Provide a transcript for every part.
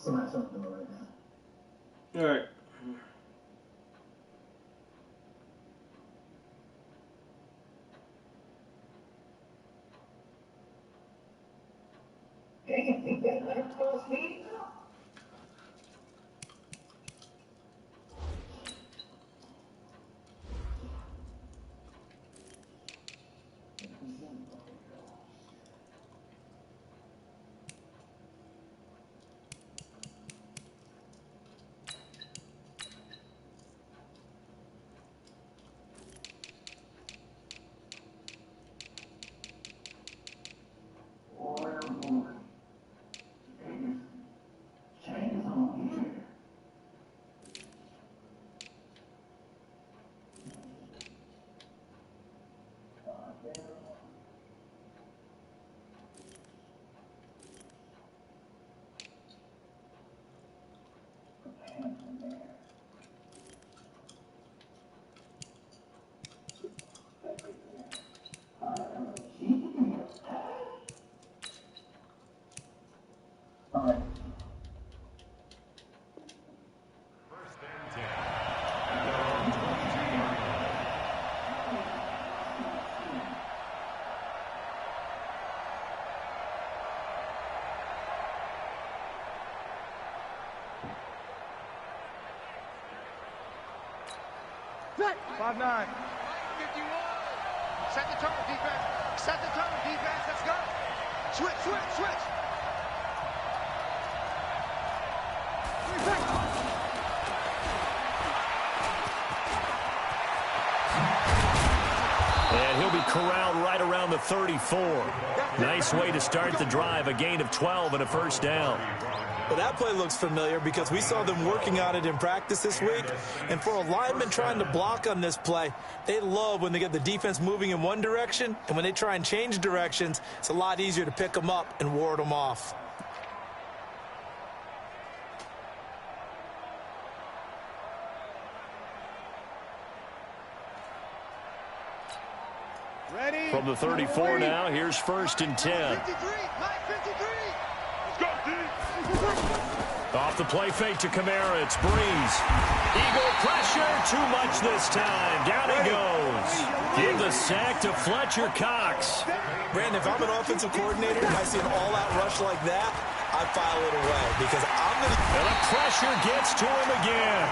All right. Set. 5-9. 51. Set the tone, defense. Set the tone, defense. Let's go. Switch, switch, switch. And he'll be corralled right around the 34. Nice way to start the drive. A gain of 12 and a first down. Well, that play looks familiar because we saw them working on it in practice this week. And for a lineman trying to block on this play, they love when they get the defense moving in one direction. And when they try and change directions, it's a lot easier to pick them up and ward them off. Ready. From the 34 now, here's 1st and 10. 53. 53. Let's go, D. Off the play fake to Kamara, it's Breeze. Eagle pressure, too much this time. Down he goes. Give the sack to Fletcher Cox. Brandon, if I'm an offensive coordinator and I see an all-out rush like that, I file it away because I'm going to... And the pressure gets to him again.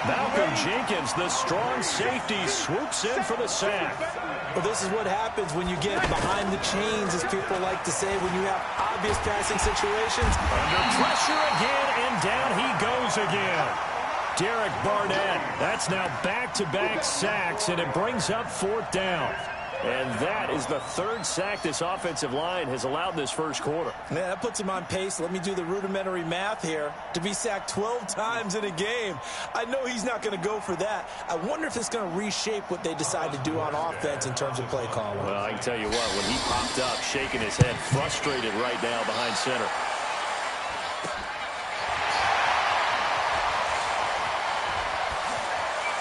Malcolm Jenkins, the strong safety, swoops in for the sack. Well, this is what happens when you get behind the chains, as people like to say, when you have obvious passing situations. Under pressure again, and down he goes again. Derek Barnett, that's now back-to-back sacks, and it brings up 4th down. And that is the 3rd sack this offensive line has allowed this first quarter. Yeah, that puts him on pace. Let me do the rudimentary math here. To be sacked 12 times in a game, I know he's not going to go for that. I wonder if it's going to reshape what they decide to do on offense in terms of play calling. Well, I can tell you what, when he popped up, shaking his head, frustrated right now behind center.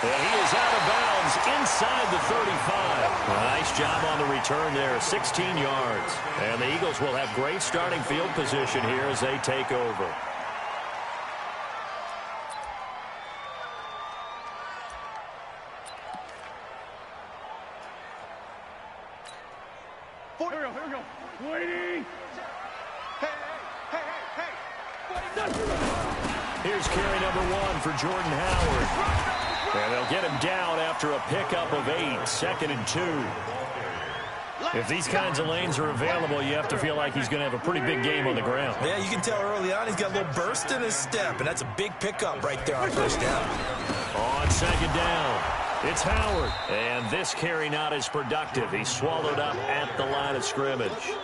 And he is out of bounds inside the 35. Nice job on the return there, 16 yards. And the Eagles will have great starting field position here as they take over. Here we go. Waiting. Hey. Here's carry number 1 for Jordan Howard. And they'll get him down after a pickup of 8, 2nd and 2. If these kinds of lanes are available, you have to feel like he's going to have a pretty big game on the ground. Yeah, you can tell early on he's got a little burst in his step, and that's a big pickup right there on 1st down. On 2nd down, it's Howard. And this carry not as productive. He's swallowed up at the line of scrimmage.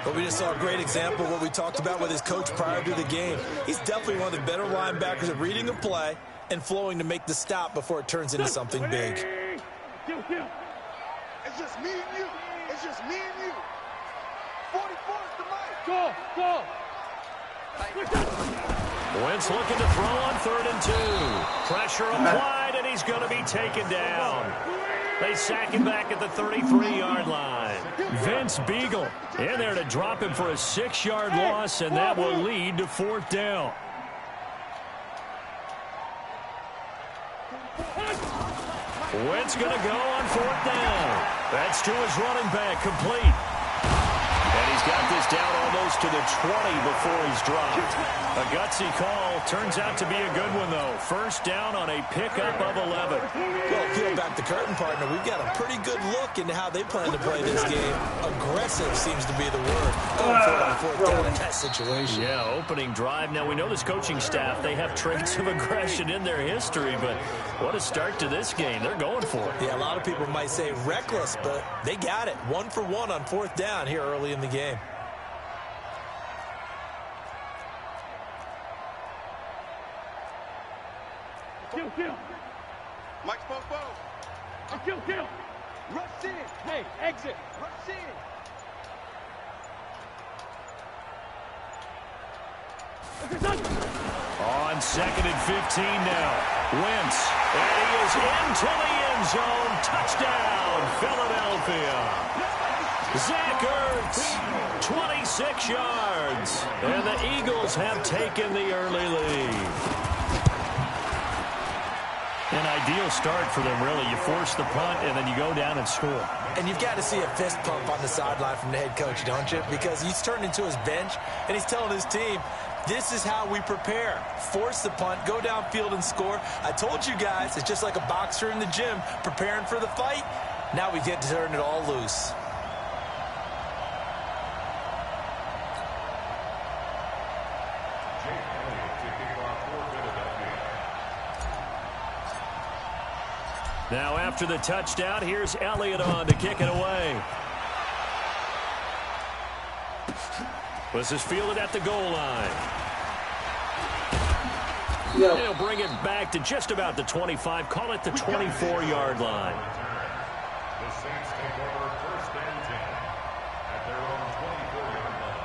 But we just saw a great example of what we talked about with his coach prior to the game. He's definitely one of the better linebackers at reading a play and flowing to make the stop before it turns into something big. It's just me and you. It's just me and you. 44 is the mic. Go. Wentz looking to throw on 3rd and 2. Pressure applied, and he's going to be taken down. They sack him back at the 33-yard line. Vince Beagle in there to drop him for a 6-yard loss, and that will lead to 4th down. Wentz going to go on 4th down. That's to his running back, complete. And he's got this down almost to the 20 before he's dropped. A gutsy call. Turns out to be a good one, though. 1st down on a pickup of 11. Well, peel back the curtain, partner. We've got a pretty good look into how they plan to play this game. Aggressive seems to be the word. Going for it on 4th down in that situation. Yeah, opening drive. Now, we know this coaching staff, they have traits of aggression in their history, but what a start to this game. They're going for it. Yeah, a lot of people might say reckless, but they got it. 1 for 1 on 4th down here early in the game. Kill. Mike's postpone. Kill. Rush in. Hey, exit. Rush in. On 2nd and 15 now. Wentz. And he is into the end zone. Touchdown, Philadelphia. Zach Ertz, 26 yards. And the Eagles have taken the early lead. An ideal start for them, really. You force the punt, and then you go down and score. And you've got to see a fist pump on the sideline from the head coach, don't you? Because he's turned into his bench, and he's telling his team, this is how we prepare. Force the punt, go downfield and score. I told you guys, it's just like a boxer in the gym preparing for the fight. Now we get to turn it all loose. Now after the touchdown, here's Elliott on to kick it away. This is fielded at the goal line. Yep. They'll bring it back to just about the 25. Call it the 24-yard line. The Saints take over 1st and 10 at their own 24-yard line.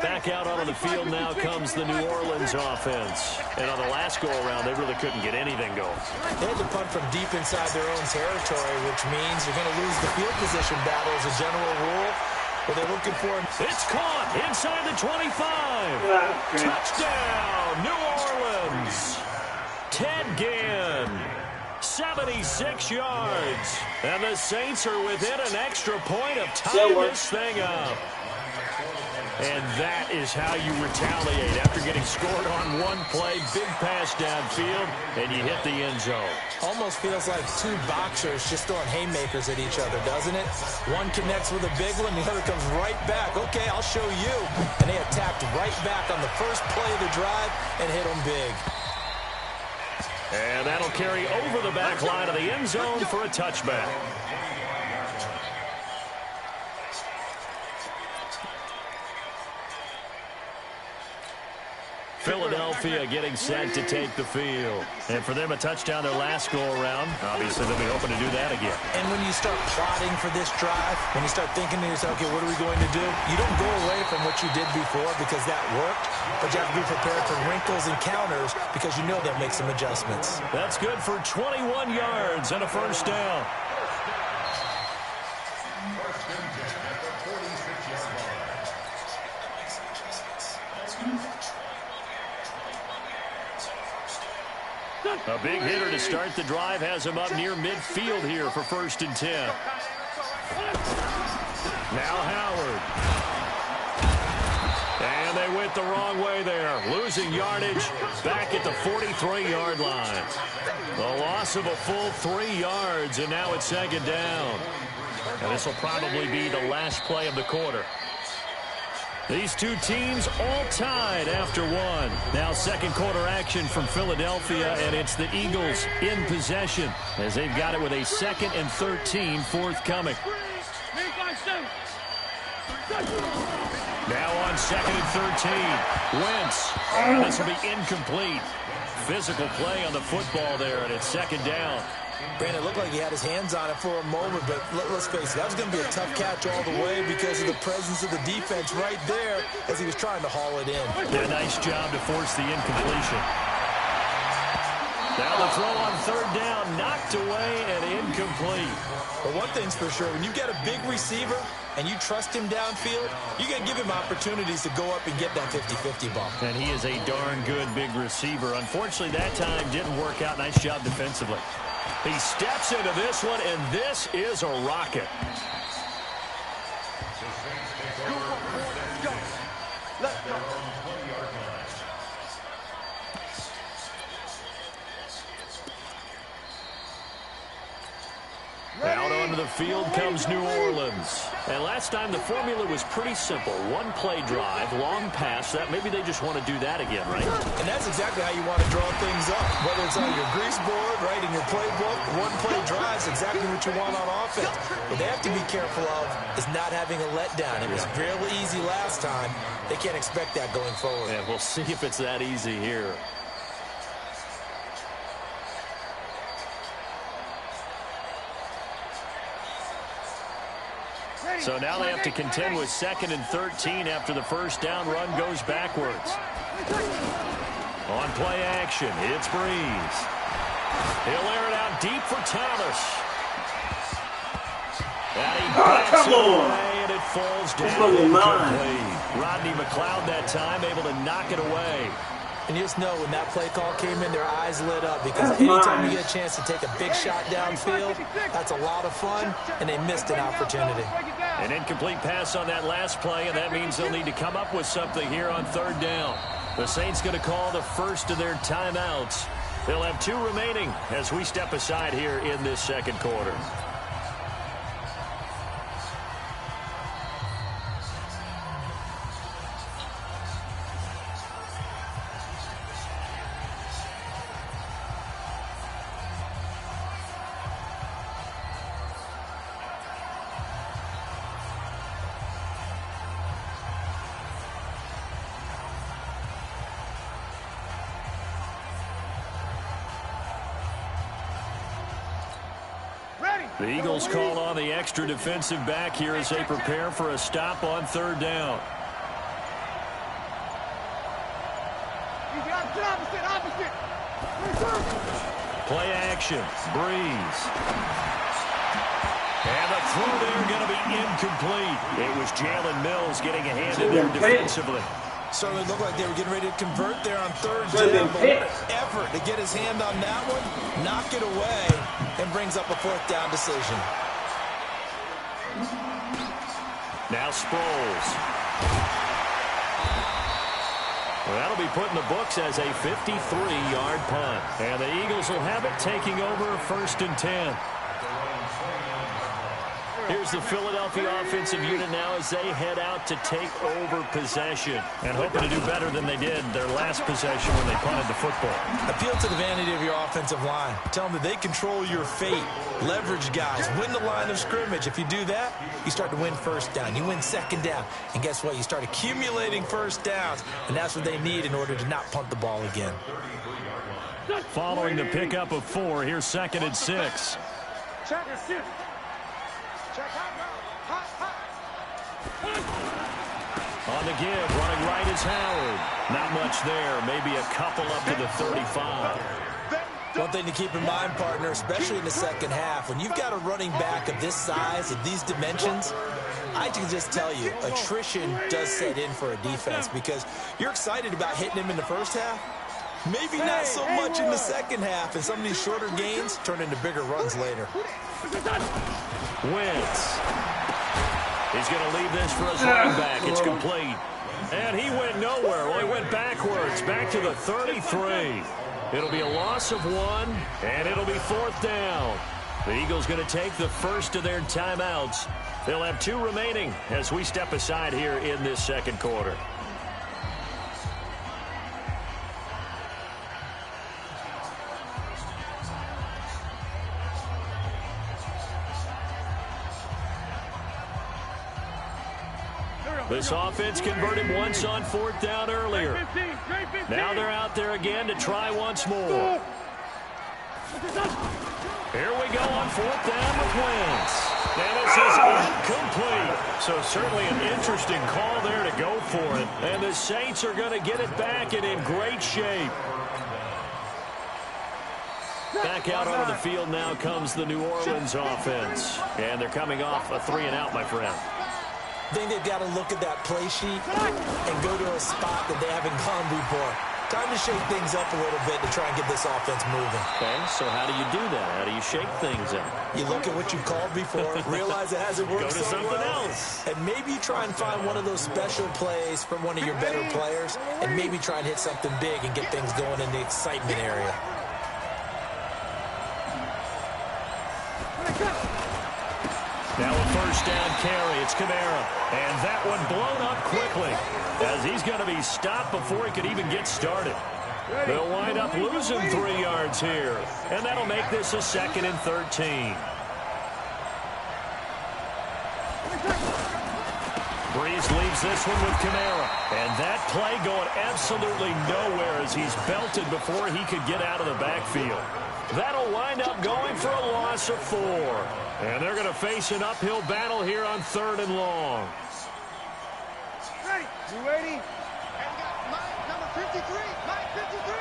Back out onto the field now comes the New Orleans offense. And on the last go-around, they really couldn't get anything going. They had to punt from deep inside their own territory, which means you're going to lose the field position battle as a general rule. But they're looking for him. It's caught inside the 25. Touchdown, New Orleans. Ted Ginn, 76 yards. And the Saints are within an extra point of tying this thing up. And that is how you retaliate after getting scored on one play. Big pass downfield, and you hit the end zone. Almost feels like two boxers just throwing haymakers at each other, doesn't it? One connects with a big one, the other comes right back. Okay, I'll show you. And they attacked right back on the first play of the drive and hit them big. And that'll carry over the back line of the end zone for a touchback. Philadelphia getting set to take the field. And for them, a touchdown their last go-around. Obviously, they'll be hoping to do that again. And when you start plotting for this drive, when you start thinking to yourself, okay, what are we going to do? You don't go away from what you did before because that worked, but you have to be prepared for wrinkles and counters because you know they'll make some adjustments. That's good for 21 yards and a 1st down. A big hitter to start the drive has him up near midfield here for 1st and 10. Now Howard. And they went the wrong way there. Losing yardage back at the 43-yard line. The loss of a full 3 yards, and now it's 2nd down. And this will probably be the last play of the quarter. These two teams all tied after one. Now 2nd quarter action from Philadelphia, and it's the Eagles in possession as they've got it with a 2nd and 13 forthcoming. Now on 2nd and 13, Wentz. And this will be incomplete. Physical play on the football there, and it's 2nd down. Brandon, it looked like he had his hands on it for a moment, but let's face it, that was going to be a tough catch all the way because of the presence of the defense right there as he was trying to haul it in. Yeah, nice job to force the incompletion. Now the throw on third down, knocked away and incomplete. But one thing's for sure, when you've got a big receiver and you trust him downfield, you're going to give him opportunities to go up and get that 50-50 ball. And he is a darn good big receiver. Unfortunately, that time didn't work out. Nice job defensively. He steps into this one, and this is a rocket. Let's go. Out onto the field comes New Orleans. And last time the formula was pretty simple. One play drive, long pass. That maybe they just want to do that again, right? And that's exactly how you want to draw things up. Whether it's on your grease board, right, in your playbook, one play drive is exactly what you want on offense. What they have to be careful of is not having a letdown. It was fairly easy last time. They can't expect that going forward. Yeah, we'll see if it's that easy here. So now they have to contend with 2nd and 13 after the first down run goes backwards. On play action, it's Breeze. He'll air it out deep for Thomas. And he backs it away, and it falls down incomplete. Rodney McLeod that time able to knock it away. And you just know when that play call came in, their eyes lit up because anytime you get a chance to take a big shot downfield, that's a lot of fun, and they missed an opportunity. An incomplete pass on that last play, and that means they'll need to come up with something here on third down. The Saints going to call the first of their timeouts. They'll have 2 remaining as we step aside here in this second quarter. The Eagles call on the extra defensive back here as they prepare for a stop on third down. Play action. Breeze. And the throw there going to be incomplete. It was Jalen Mills getting a hand in there defensively. Certainly looked like they were getting ready to convert there on third down. But what an effort to get his hand on that one, knock it away, and brings up a 4th down decision. Now Sproles. Well, that'll be put in the books as a 53-yard punt. And the Eagles will have it taking over 1st and 10. Here's the Philadelphia offensive unit now as they head out to take over possession and hoping to do better than they did their last possession when they punted the football. Appeal to the vanity of your offensive line. Tell them that they control your fate. Leverage guys. Win the line of scrimmage. If you do that, you start to win first down. You win second down. And guess what? You start accumulating first downs. And that's what they need in order to not punt the ball again. Following the pickup of 4, here's 2nd and 6. On the give, running right is Howard. Not much there, maybe a couple up to the 35. One thing to keep in mind, partner, especially in the second half, when you've got a running back of this size, of these dimensions, I can just tell you, attrition does set in for a defense because you're excited about hitting him in the first half. Maybe not so much in the second half, and some of these shorter gains turn into bigger runs later. Wentz. He's going to leave this for his running back. It's complete. And he went nowhere. Well, he went backwards, back to the 33. It'll be a loss of 1, and it'll be 4th down. The Eagles going to take the first of their timeouts. They'll have 2 remaining as we step aside here in this second quarter. This offense converted once on 4th down earlier. Now they're out there again to try once more. Here we go on 4th down with Wentz. And this is incomplete. So certainly an interesting call there to go for it. And the Saints are going to get it back and in great shape. Back out onto the field now comes the New Orleans offense. And they're coming off a 3-and-out, my friend. I think they've got to look at that play sheet and go to a spot that they haven't gone before. Time to shake things up a little bit to try and get this offense moving. Okay, so how do you do that? How do you shake things up? You look at what you called before, realize it hasn't worked Go to so something well, else. and maybe try and find one of those special plays from one of your better players, and maybe try and hit something big and get things going in the excitement area. Now a 1st down carry. It's Kamara. And that one blown up quickly as he's going to be stopped before he could even get started. They'll wind up losing 3 yards here. And that'll make this a 2nd and 13. Breeze leaves this one with Kamara. And that play going absolutely nowhere as he's belted before he could get out of the backfield. That'll wind up going for a loss of 4. And they're going to face an uphill battle here on 3rd and long. Ready? You ready? And Mike, number 53. Mike, 53.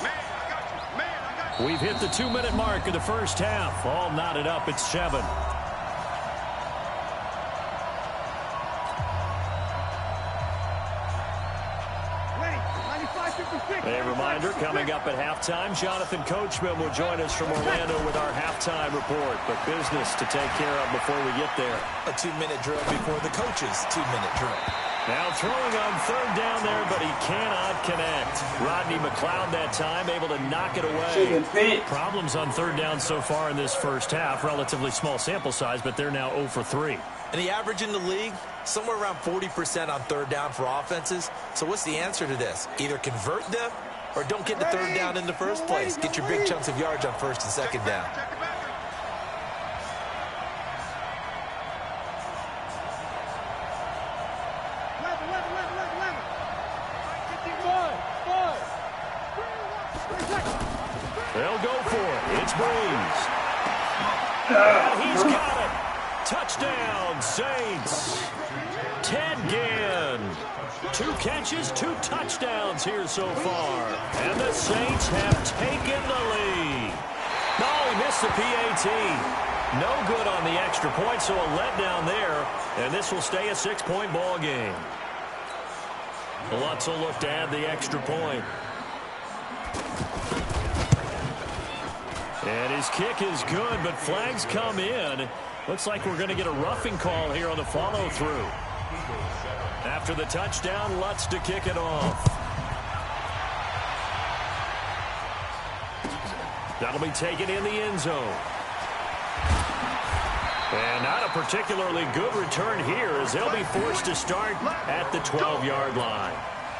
Man, I got you. Man, I got you. We've hit the 2-minute mark of the first half. All knotted up at 7. A reminder, coming up at halftime, Jonathan Coachman will join us from Orlando with our halftime report. But business to take care of before we get there. A 2-minute drill before the coach's 2-minute drill. Now throwing on 3rd down there, but he cannot connect. Rodney McLeod that time able to knock it away. Problems on 3rd down so far in this first half. Relatively small sample size, but they're now 0 for 3. And the average in the league, somewhere around 40% on 3rd down for offenses. So what's the answer to this? Either convert them or don't get the 3rd down in the first place. Get your big chunks of yards on 1st and 2nd down. They'll go for it. It's Breeze. And he's got it. Touchdown, Saints. Ted Ginn. 2 catches, 2 touchdowns here so far. And the Saints have taken the lead. No, he missed the PAT. No good on the extra point, so a letdown there. And this will stay a 6-point ball game. Lutz will look to add the extra point. And his kick is good, but flags come in. Looks like we're going to get a roughing call here on the follow-through. After the touchdown, Lutz to kick it off. That'll be taken in the end zone. And not a particularly good return here as they'll be forced to start at the 12-yard line.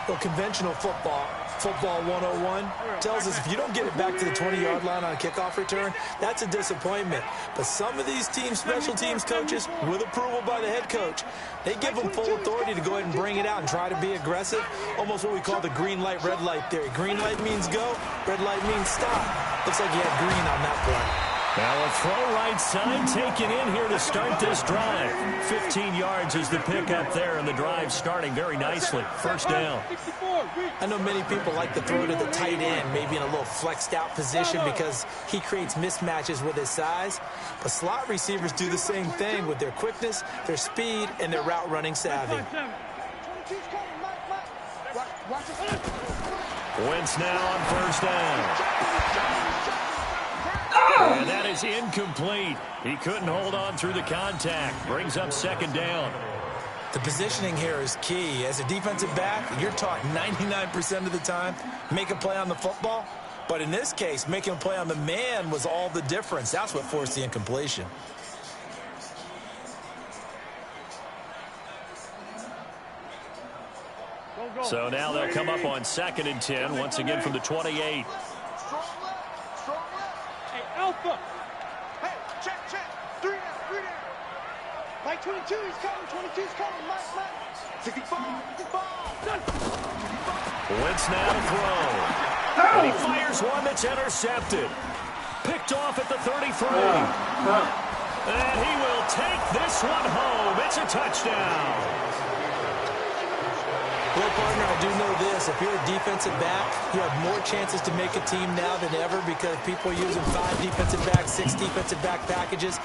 Well, conventional football 101, tells us if you don't get it back to the 20-yard line on a kickoff return, that's a disappointment. But some of these special teams coaches, with approval by the head coach, they give them full authority to go ahead and bring it out and try to be aggressive, almost what we call the green light, red light theory. Green light means go, red light means stop. Looks like you had green on that play. Now a throw right side taken in here to start this drive. 15 yards is the pickup there, and the drive starting very nicely. First down. I know many people like to throw to the tight end, maybe in a little flexed out position because he creates mismatches with his size. But slot receivers do the same thing with their quickness, their speed, and their route running savvy. Wentz now on first down. And that is incomplete. He couldn't hold on through the contact. Brings up second down. The positioning here is key. As a defensive back, you're taught 99% of the time, make a play on the football. But in this case, making a play on the man was all the difference. That's what forced the incompletion. So now they'll come up on 2nd and 10, once again from the 28. Alpha. Hey, check. 3 down. Mike 22, he's coming. 22's coming. Mike. 65. Wentz now to throw. And he fires one that's intercepted. Picked off at the 33. And he will take this one home. It's a touchdown. Well, partner, I do know this. If you're a defensive back, you have more chances to make a team now than ever because people are using 5 defensive backs, 6 defensive back packages.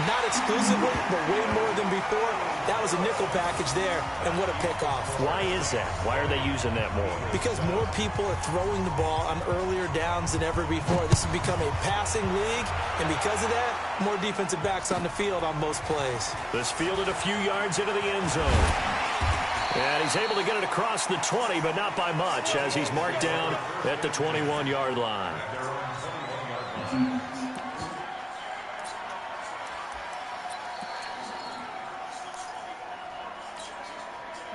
Not exclusively, but way more than before. That was a nickel package there, and what a pickoff. Why is that? Why are they using that more? Because more people are throwing the ball on earlier downs than ever before. This has become a passing league, and because of that, more defensive backs on the field on most plays. This fielded a few yards into the end zone. And he's able to get it across the 20, but not by much, as he's marked down at the 21-yard line.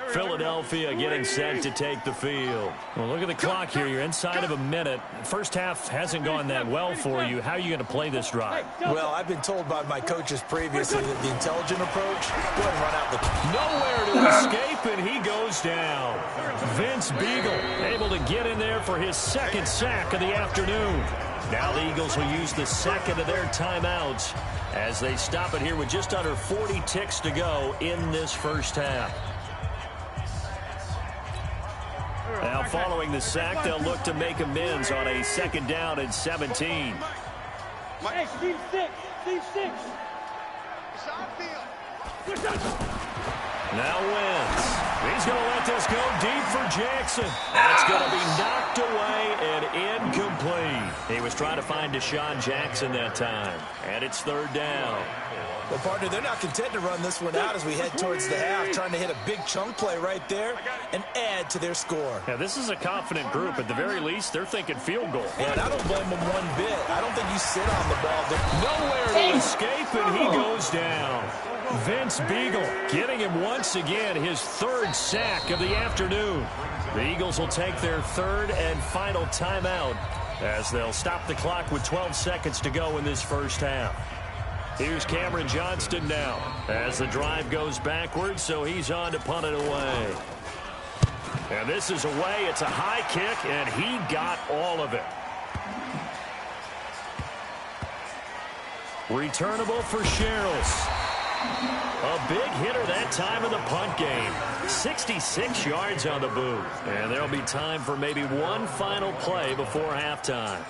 Philadelphia getting set to take the field. Well, look at the clock here. You're inside of a minute. First half hasn't gone that well for you. How are you going to play this drive? Well, I've been told by my coaches previously that the intelligent approach, go ahead and run out the... Nowhere to escape, and he goes down. Vince Beagle able to get in there for his second sack of the afternoon. Now the Eagles will use the second of their timeouts as they stop it here with just under 40 ticks to go in this first half. Now, following the sack, they'll look to make amends on a 2nd down and 17. Hey, Steve 6. Steve 6. It's on field. Now Wentz. He's going to let this go deep for Jackson. That's going to be knocked away and incomplete. He was trying to find Deshaun Jackson that time. And it's 3rd down. Well, partner, they're not content to run this one out as we head towards the half, trying to hit a big chunk play right there and add to their score. Yeah, this is a confident group. At the very least, they're thinking field goal. And I don't blame them one bit. I don't think you sit on the ball. Nowhere to escape, and he goes down. Vince Beagle getting him once again, his 3rd sack of the afternoon. The Eagles will take their 3rd and final timeout as they'll stop the clock with 12 seconds to go in this first half. Here's Cameron Johnston now as the drive goes backwards, so he's on to punt it away. And this is away. It's a high kick, and he got all of it. Returnable for Sherrills. A big hitter that time in the punt game. 66 yards on the boot. And there'll be time for maybe one final play before halftime.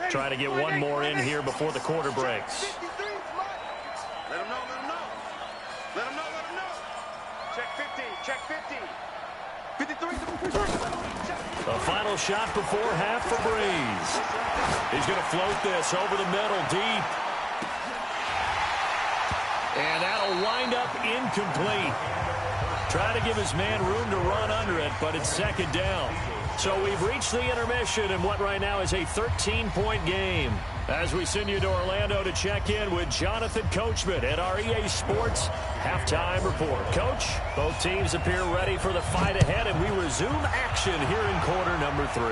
Trying to get one more in here before the quarter breaks. Let him know, let him know. Let him know, let him know. Check 50, check 50. 53. A final shot before half for Breeze. He's going to float this over the middle, deep. And that'll wind up incomplete. Try to give his man room to run under it, but it's 2nd down. So we've reached the intermission in what right now is a 13-point game. As we send you to Orlando to check in with Jonathan Coachman at our EA Sports Halftime Report. Coach, both teams appear ready for the fight ahead, and we resume action here in quarter number 3.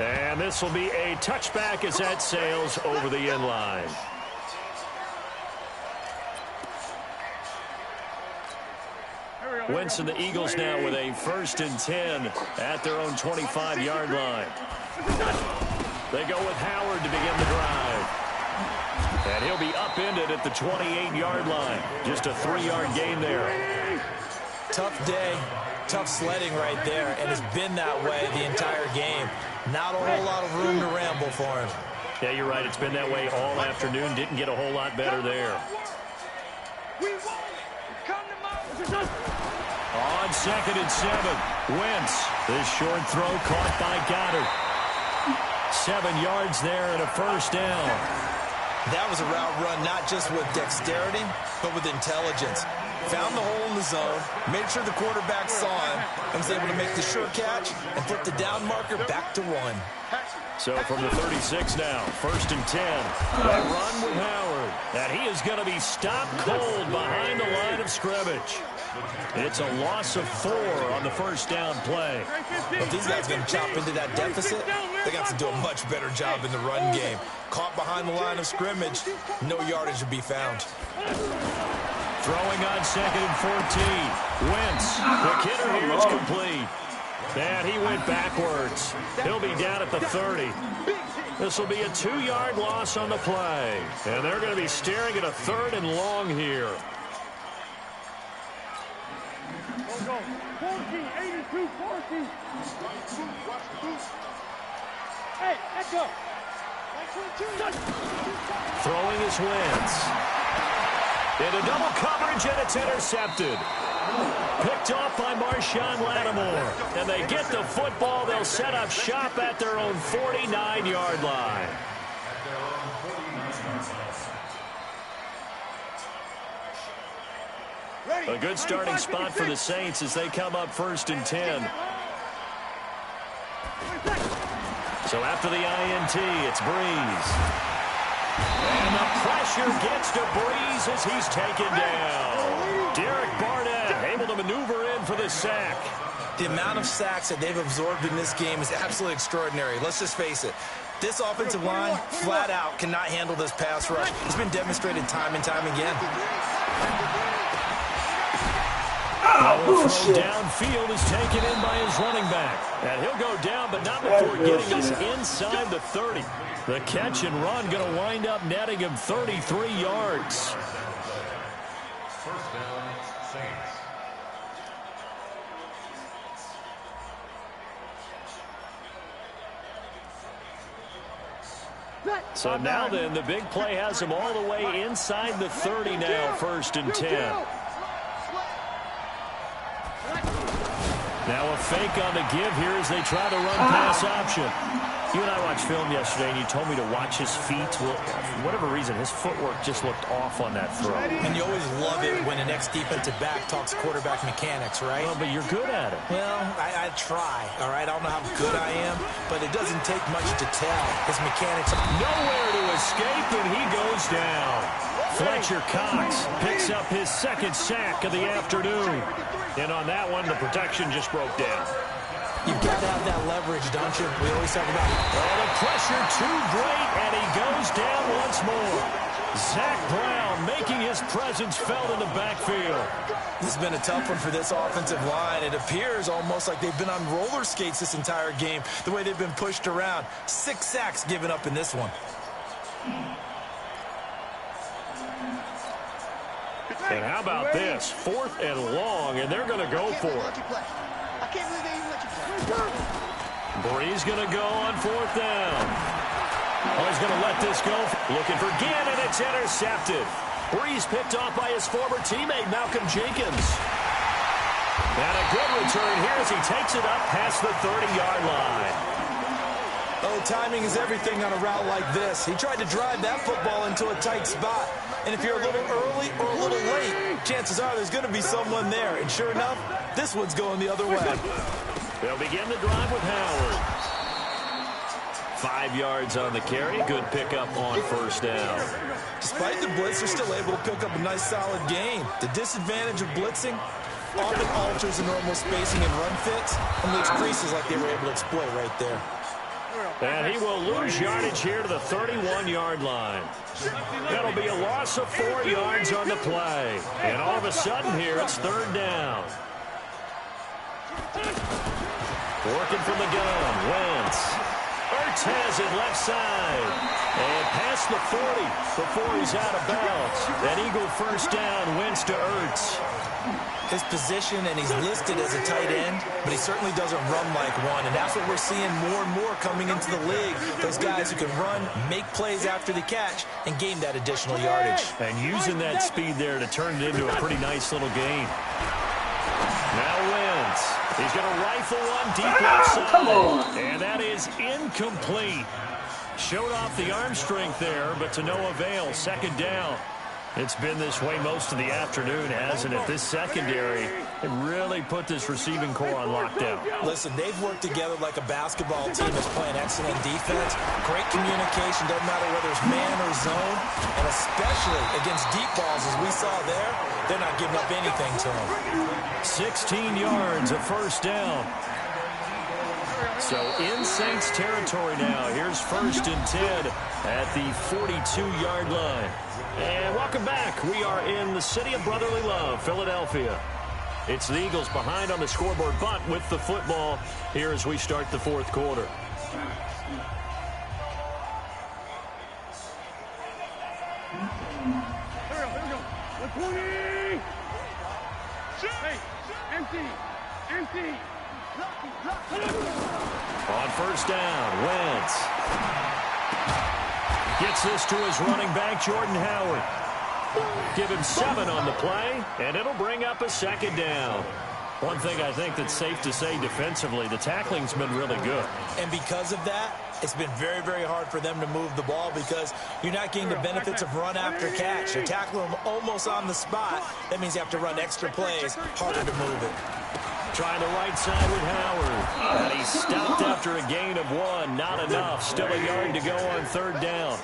And this will be a touchback as that sails over the end line. Wentz and the Eagles now with a 1st and 10 at their own 25-yard line. They go with Howard to begin the drive. And he'll be upended at the 28-yard line. Just a 3-yard gain there. Tough day, tough sledding right there, and it's been that way the entire game. Not a whole lot of room to ramble for him. Yeah, you're right. It's been that way all afternoon. Didn't get a whole lot better there. On 2nd and 7, Wentz. This short throw caught by Goddard. 7 yards there and a 1st down. That was a route run not just with dexterity, but with intelligence. Found the hole in the zone, made sure the quarterback saw him, and was able to make the sure catch and put the down marker back to 1. So from the 36 now, 1st and 10. They run with Howard. And he is going to be stopped cold behind the line of scrimmage. It's a loss of 4 on the 1st down play. If these guys are going to chop into that deficit, they got to do a much better job in the run game. Caught behind the line of scrimmage, no yardage to be found. Throwing on 2nd and 14. Wentz, the hitter here is complete. And he went backwards. He'll be down at the 30. This will be a 2-yard loss on the play. And they're going to be staring at a 3rd and long here. Go. 14, 82, 14. Hey, let's go. Throwing his Wentz. Into double coverage, and it's intercepted. Picked off by Marshawn Lattimore. And they get the football. They'll set up shop at their own 49-yard line. A good starting spot for the Saints as they come up 1st and 10. So after the INT, it's Breeze. And the pressure gets to Breeze as he's taken down. Derek Barnett able to maneuver in for the sack. The amount of sacks that they've absorbed in this game is absolutely extraordinary. Let's just face it. This offensive line, flat out, cannot handle this pass rush. It's been demonstrated time and time again. Throw downfield is taken in by his running back. And he'll go down, but not before getting us inside the 30. The catch and run going to wind up netting him 33 yards. First down, Saints. So now then, the big play has him all the way inside the 30 now, 1st and 10. Now a fake on the give here as they try to run pass option. You and I watched film yesterday, and you told me to watch his feet. Well, for whatever reason, his footwork just looked off on that throw. And you always love it when an ex-defensive back talks quarterback mechanics, right? Well, but you're good at it. Well, I try, all right? I don't know how good I am, but it doesn't take much to tell. His mechanics are nowhere to escape, and he goes down. Fletcher Cox picks up his 2nd sack of the afternoon. And on that one, the protection just broke down. You've got to have that leverage, don't you? We always talk about it. Oh, the pressure too great, and he goes down once more. Zach Brown making his presence felt in the backfield. This has been a tough one for this offensive line. It appears almost like they've been on roller skates this entire game, the way they've been pushed around. 6 sacks given up in this one. And how about this? 4th and long, and they're going to go for it. I can't believe they even let you play. Breeze going to go on 4th down. Oh, he's going to let this go. Looking for Ginn, and it's intercepted. Breeze picked off by his former teammate, Malcolm Jenkins. And a good return here as he takes it up past the 30-yard line. Oh, timing is everything on a route like this. He tried to drive that football into a tight spot. And if you're a little early or a little late, chances are there's going to be someone there. And sure enough, this one's going the other way. They'll begin the drive with Howard. 5 yards on the carry. Good pickup on 1st down. Despite the blitz, they're still able to pick up a nice, solid gain. The disadvantage of blitzing often alters the normal spacing and run fits and leaves creases like they were able to exploit right there. And he will lose yardage here to the 31-yard line. That'll be a loss of 4 yards on the play. And all of a sudden here, it's 3rd down. Working from the gun, Wentz. Ertz has it left side. And past the 40 before he's out of bounds. That Eagle 1st down, Wentz to Ertz. His position, and he's listed as a tight end, but he certainly doesn't run like one, and that's what we're seeing more and more coming into the league. Those guys who can run, make plays after the catch, and gain that additional yardage. And using that speed there to turn it into a pretty nice little game. Now Wentz. He's going to rifle one deep left side. Come on. And that is incomplete. Showed off the arm strength there, but to no avail. 2nd down. It's been this way most of the afternoon, hasn't it? This secondary, it really put this receiving core on lockdown. Listen, they've worked together like a basketball team that's playing excellent defense. Great communication, doesn't matter whether it's man or zone. And especially against deep balls, as we saw there, they're not giving up anything to them. 16 yards of 1st down. So in Saints territory now. Here's 1st and 10 at the 42-yard line. And welcome back. We are in the city of brotherly love, Philadelphia. It's the Eagles behind on the scoreboard, but with the football here as we start the fourth quarter. Here we go. 20. Hey, empty. On first down, Wentz gets this to his running back, Jordan Howard. Give him 7 on the play, and it'll bring up a second down. One thing I think that's safe to say defensively, the tackling's been really good. And because of that, it's been very, very hard for them to move the ball because you're not getting the benefits of run after catch. You're tackling them almost on the spot. That means you have to run extra plays, harder to move it. Trying the right side with Howard. And he's stopped after a gain of 1. Not enough. Still a yard to go on third down.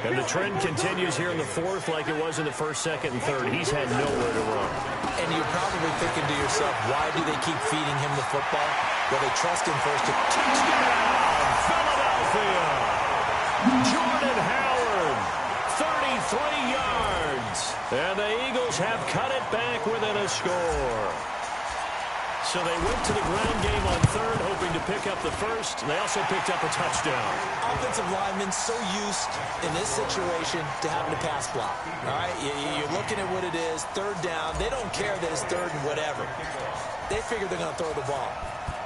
And the trend continues here in the fourth like it was in the first, second, and third. He's had nowhere to run. And you're probably thinking to yourself, why do they keep feeding him the football? Well, they trust him first to touchdown, Philadelphia. Jordan Howard, 33 yards. And the Eagles have cut it back within a score. So they went to the ground game on third, hoping to pick up the first. They also picked up a touchdown. Offensive linemen so used in this situation to having to pass block. All right, you're looking at what it is, third down. They don't care that it's third and whatever. They figure they're going to throw the ball.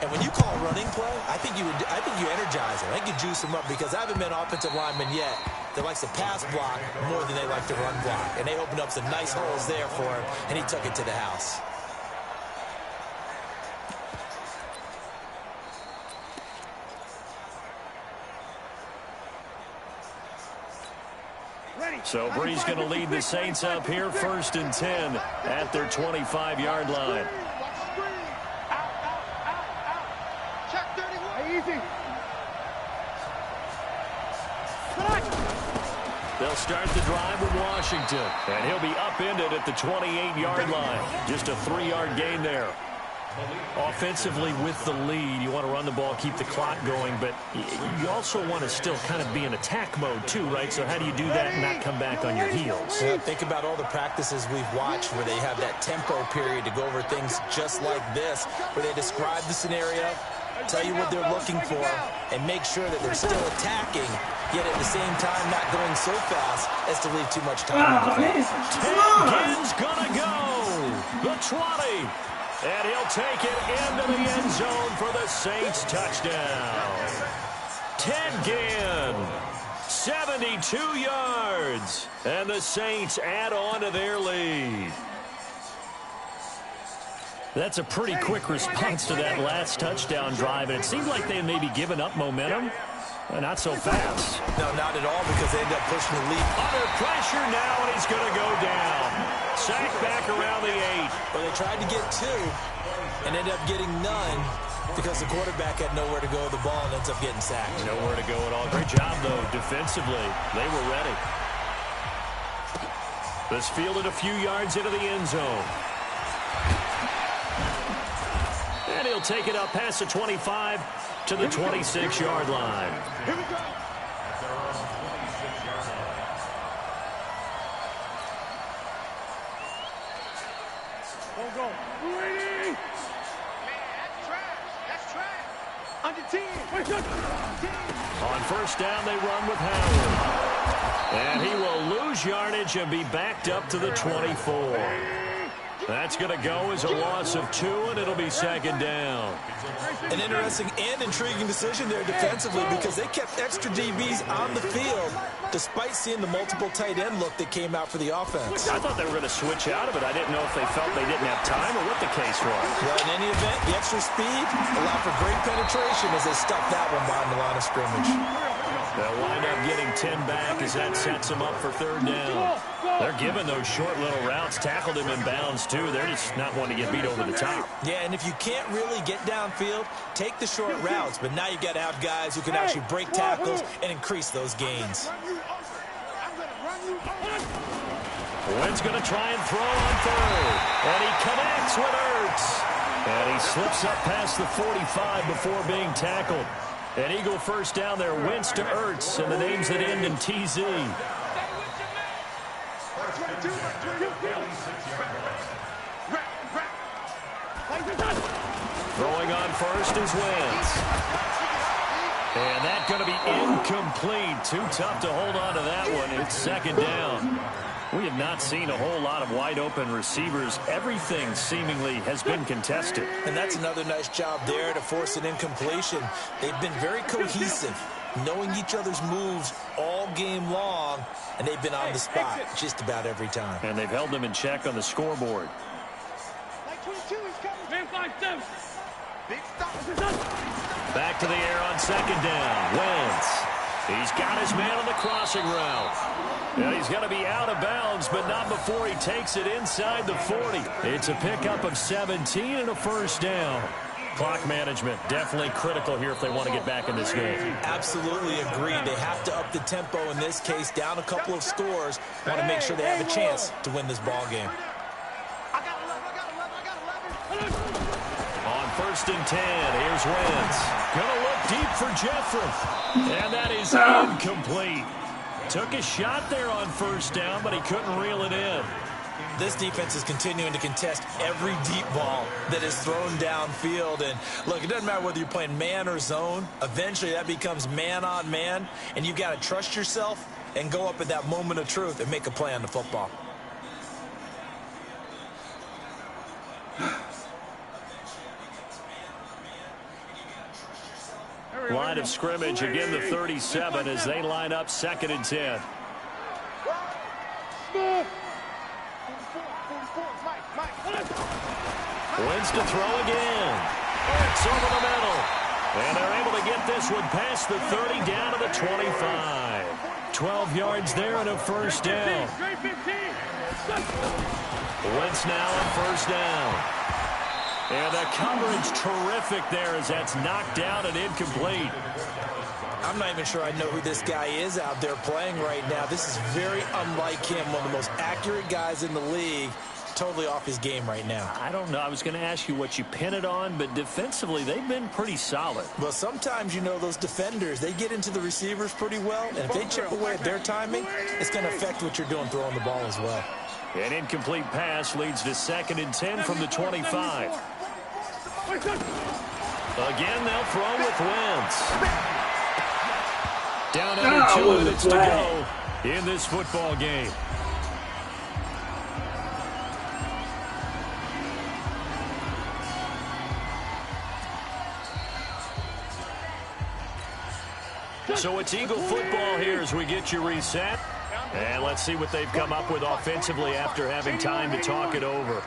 And when you call a running play, I think you energize them. I think you juice them up because I haven't met an offensive lineman yet that likes to pass block more than they like to run block. And they opened up some nice holes there for him, and he took it to the house. So Bree's going to lead the Saints up here, 1st and 10 at their 25-yard line. Check 31. Easy. They'll start the drive with Washington, and he'll be upended at the 28-yard line. Just a 3-yard gain there. Offensively with the lead, you want to run the ball, keep the clock going, but you also want to still kind of be in attack mode too, right? So how do you do that and not come back on your heels? Yeah, think about all the practices we've watched where they have that tempo period to go over things just like this, where they describe the scenario, tell you what they're looking for, and make sure that they're still attacking, yet at the same time not going so fast as to leave too much time. Ted gonna go. The 20. And he'll take it into the end zone for the Saints touchdown. Ted Ginn, 72 yards. And the Saints add on to their lead. That's a pretty quick response to that last touchdown drive. And it seemed like they had maybe given up momentum. Not so fast. No, not at all, because they ended up pushing the lead. Under pressure now, and he's going to go down. Sacked back around the 8. Well, they tried to get 2 and ended up getting none because the quarterback had nowhere to go with the ball and ends up getting sacked. Nowhere to go at all. Great job, though, defensively. They were ready. This fielded a few yards into the end zone. And he'll take it up past the 25 to the 26-yard line. Here we go. Go. Ready. That's trash. That's trash. Under 10. On first down, they run with Howard. And he will lose yardage and be backed up to the 24. That's going to go as a loss of 2, and it'll be second down. An interesting and intriguing decision there defensively because they kept extra DBs on the field despite seeing the multiple tight end look that came out for the offense. I thought they were going to switch out of it. I didn't know if they felt they didn't have time or what the case was. Well, in any event, the extra speed allowed for great penetration as they stuffed that one behind the line of scrimmage. They'll wind up getting 10 back as that sets them up for third down. They're giving those short little routes, tackled him in bounds too. They're just not wanting to get beat over the top. Yeah, and if you can't really get downfield, take the short routes. But now you've got to have guys who can actually break tackles and increase those gains. Wynn's going to try and throw on third. And he connects with Ertz. And he slips up past the 45 before being tackled. An Eagle first down there. Wentz to Ertz, and the names that end in TZ. Throwing on first is Wentz. And that's going to be incomplete. Too tough to hold on to that one. It's second down. We have not seen a whole lot of wide-open receivers. Everything seemingly has been contested. And that's another nice job there to force an incompletion. They've been very cohesive, knowing each other's moves all game long, and they've been on the spot just about every time. And they've held them in check on the scoreboard. Back to the air on second down. Wentz. He's got his man on the crossing route. And he's going to be out of bounds, but not before he takes it inside the 40. It's a pickup of 17 and a first down. Clock management definitely critical here if they want to get back in this game. Absolutely agreed. They have to up the tempo in this case, down a couple of scores. Want to make sure they have a chance to win this ball game. On first and 10, here's Wentz. Going to look deep for Jeffrey. And that is incomplete. Took a shot there on first down, but he couldn't reel it in. This defense is continuing to contest every deep ball that is thrown downfield. And look, it doesn't matter whether you're playing man or zone. Eventually that becomes man on man, and you've got to trust yourself and go up at that moment of truth and make a play on the football. Line of scrimmage, again the 37 as they line up second and 10. Wins to throw again. It's over the middle. And they're able to get this one past the 30 down to the 25. 12 yards there and a first down. Wentz now on first down. And the coverage terrific there as that's knocked down and incomplete. I'm not even sure I know who this guy is out there playing right now. This is very unlike him, one of the most accurate guys in the league. Totally off his game right now. I don't know. I was going to ask you what you pin it on, but defensively, they've been pretty solid. Well, sometimes, you know, those defenders, they get into the receivers pretty well, and if they chip away at their timing, it's going to affect what you're doing throwing the ball as well. An incomplete pass leads to second and 10 from the 25. Again, they'll throw with Wentz. Down under 2 minutes to go in this football game. So it's Eagle football here as we get you reset. And let's see what they've come up with offensively after having time to talk it over.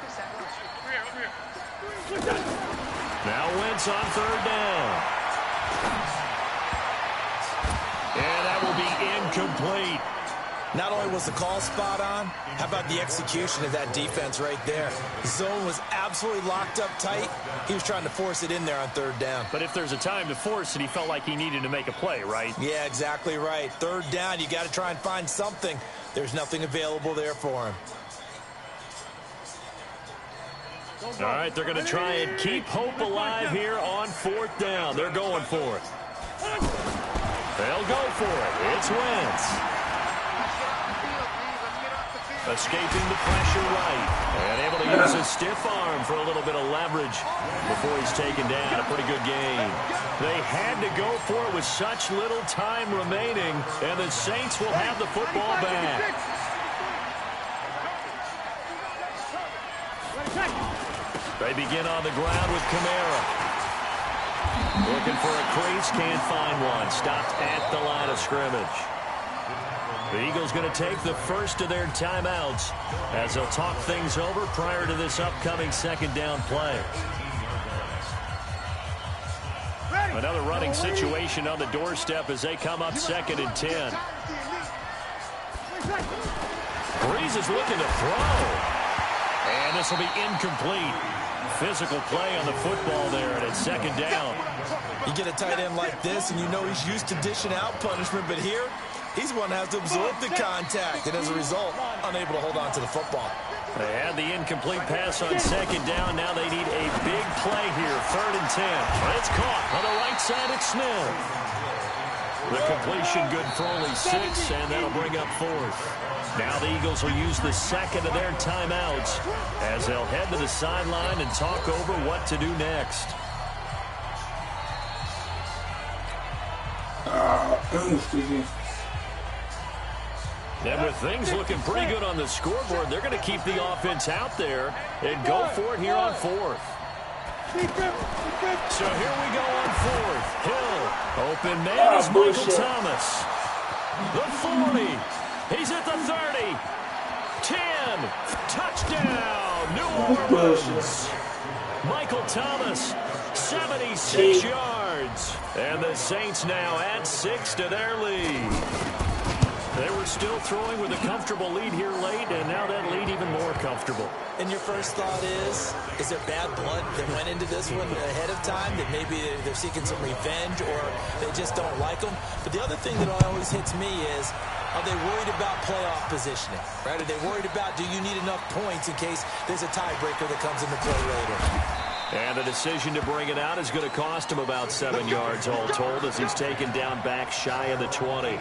Now Wentz on third down. And that will be incomplete. Not only was the call spot on, how about the execution of that defense right there? The zone was absolutely locked up tight. He was trying to force it in there on third down. But if there's a time to force it, he felt like he needed to make a play, right? Yeah, exactly right. Third down, you got to try and find something. There's nothing available there for him. All right, they're going to try and keep hope alive here on fourth down. They're going for it. They'll go for it. It's Wentz. Escaping the pressure right. And able to use a stiff arm for a little bit of leverage before he's taken down. A pretty good game. They had to go for it with such little time remaining. And the Saints will have the football back. They begin on the ground with Kamara. Looking for a crease, can't find one. Stopped at the line of scrimmage. The Eagles going to take the first of their timeouts as they'll talk things over prior to this upcoming second down play. Another running situation on the doorstep as they come up second and 10. Breeze is looking to throw. And this will be incomplete. Physical play on the football there, and it's second down. You get a tight end like this, and you know he's used to dishing out punishment, but here, he's the one that has to absorb the contact, and as a result, unable to hold on to the football. They had the incomplete pass on second down. Now they need a big play here, third and 10. But it's caught on the right side. It's Smith. The completion good for only 6, and that'll bring up 4th. Now the Eagles will use the second of their timeouts as they'll head to the sideline and talk over what to do next. Excuse me. And with things looking pretty good on the scoreboard, they're going to keep the offense out there and go for it here on 4th. So here we go on 4th. Hill, open man is Michael Thomas. The 40. He's at the 30. 10. Touchdown, New Orleans. Michael Thomas, 76 yards. And the Saints now add 6 to their lead. They were still throwing with a comfortable lead here late, and now that lead even more comfortable. And your first thought is there bad blood that went into this one ahead of time, that maybe they're seeking some revenge or they just don't like them? But the other thing that always hits me is, are they worried about playoff positioning? Right? Are they worried about, do you need enough points in case there's a tiebreaker that comes into play later? And the decision to bring it out is going to cost him about 7 yards all told as he's taken down back shy of the 20.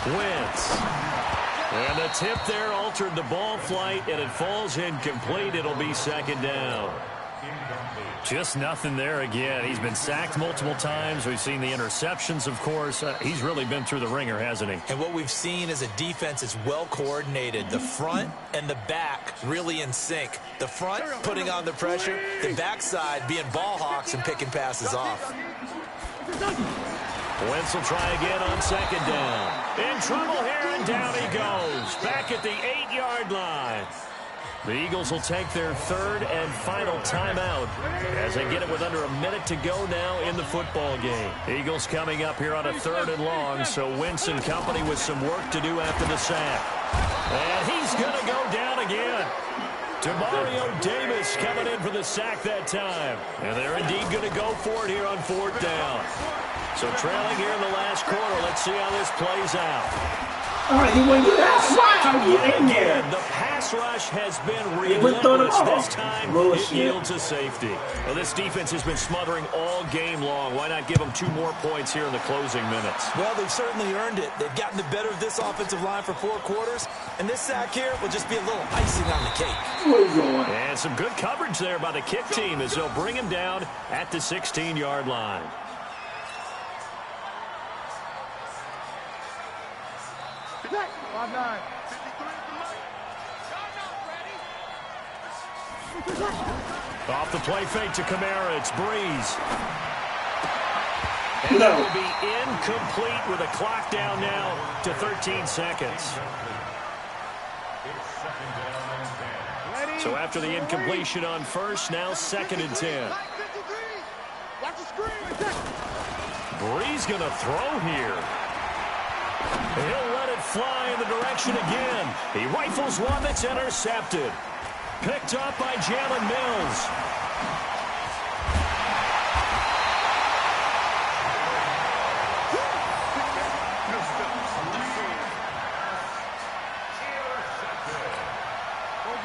Wentz. And the tip there altered the ball flight, and it falls incomplete. It'll be 2nd down. Just nothing there again. He's been sacked multiple times. We've seen the interceptions, of course. He's really been through the ringer, hasn't he? And what we've seen is a defense that's well coordinated. The front and the back really in sync. The front putting on the pressure, the backside being ball hawks and picking passes off. Wentz will try again on 2nd down. In trouble here, and down he goes. Back at the 8-yard line. The Eagles will take their 3rd and final timeout as they get it with under a minute to go now in the football game. Eagles coming up here on a 3rd and long, so Wentz and company with some work to do after the sack. And he's going to go down again. Demario Davis coming in for the sack that time. And they're indeed going to go for it here on 4th down. So trailing here in the last quarter, let's see how this plays out. All right, he wouldn't do that. Get in there. The pass rush has been relentless. This time, it yields a safety. Well, this defense has been smothering all game long. Why not give them 2 more points here in the closing minutes? Well, they've certainly earned it. They've gotten the better of this offensive line for 4 quarters, and this sack here will just be a little icing on the cake. Where you going? And some good coverage there by the kick team as they'll bring him down at the 16-yard line. Off the play fake to Kamara, it's Breeze. And that will be incomplete with a clock down now to 13 seconds. So after the incompletion on first, now 2nd and 10. Breeze going to throw here. He'll let it fly in the direction again. He rifles one that's intercepted. Picked up by Jalen Mills.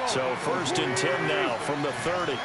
So 1st and 10 now from the 30.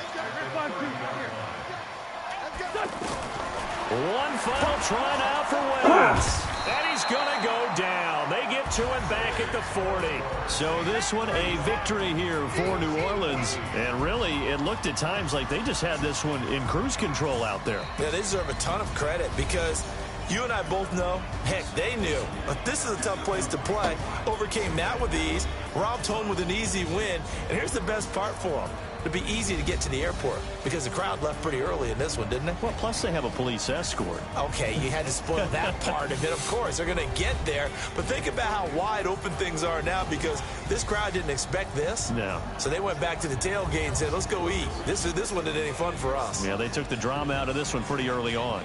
One final try now for Wentz. And he's going to go down. They get to him back at the 40. So this one a victory here for New Orleans. And really, it looked at times like they just had this one in cruise control out there. Yeah, they deserve a ton of credit because you and I both know, heck, they knew. But this is a tough place to play. Overcame that with ease. Robbed home with an easy win. And here's the best part for them. It'd be easy to get to the airport because the crowd left pretty early in this one, didn't it? Well, plus they have a police escort. Okay, you had to spoil that part of it. Of course, they're going to get there. But think about how wide open things are now because this crowd didn't expect this. No. So they went back to the tailgate and said, let's go eat. This one didn't any fun for us. Yeah, they took the drama out of this one pretty early on.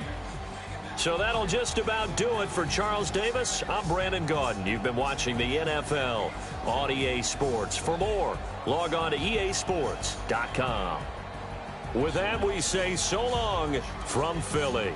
So that'll just about do it for Charles Davis. I'm Brandon Gaudin. You've been watching the NFL on EA Sports. For more, log on to easports.com. With that, we say so long from Philly.